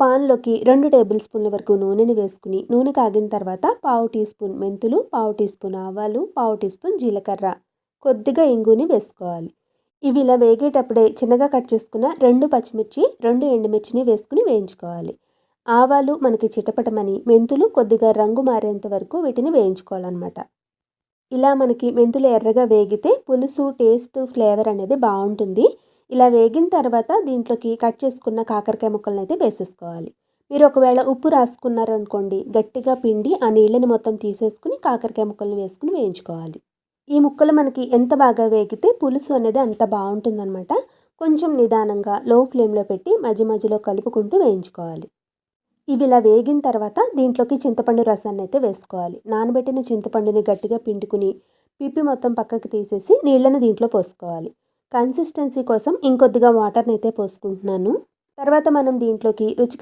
పాన్లోకి 2 table స్పూన్ల వరకు నూనెని వేసుకుని నూనె కాగిన తర్వాత పావు టీ స్పూన్ మెంతులు, పావు టీ స్పూన్ ఆవాలు, పావు టీ స్పూన్ జీలకర్ర, కొద్దిగా ఇంగుని వేసుకోవాలి. ఇవి ఇలా వేగేటప్పుడే చిన్నగా కట్ చేసుకున్న 2 పచ్చిమిర్చి, 2 ఎండుమిర్చిని వేసుకుని వేయించుకోవాలి. ఆవాలు మనకి చిటపటమని, మెంతులు కొద్దిగా రంగు మారేంత వరకు వీటిని వేయించుకోవాలన్నమాట. ఇలా మనకి మెంతులు ఎర్రగా వేగితే పులుసు టేస్ట్, ఫ్లేవర్ అనేది బాగుంటుంది. ఇలా వేగిన తర్వాత దీంట్లోకి కట్ చేసుకున్న కాకరకాయ ముక్కలను అయితే వేసేసుకోవాలి. మీరు ఒకవేళ ఉప్పు రాసుకున్నారనుకోండి, గట్టిగా పిండి ఆ నీళ్ళని మొత్తం తీసేసుకుని కాకరకాయ ముక్కలను వేసుకుని వేయించుకోవాలి. ఈ ముక్కలు మనకి ఎంత బాగా వేగితే పులుసు అనేది అంత బాగుంటుందన్నమాట. కొంచెం నిదానంగా లో ఫ్లేమ్లో పెట్టి మధ్య మధ్యలో కలుపుకుంటూ వేయించుకోవాలి. ఇవి ఇలా వేగిన తర్వాత దీంట్లోకి చింతపండు రసాన్ని అయితే వేసుకోవాలి. నానబెట్టిన చింతపండుని గట్టిగా పిండుకుని పిప్పి మొత్తం పక్కకి తీసేసి నీళ్ళని దీంట్లో పోసుకోవాలి. కన్సిస్టెన్సీ కోసం ఇంకొద్దిగా వాటర్ని అయితే పోసుకుంటున్నాను. తర్వాత మనం దీంట్లోకి రుచికి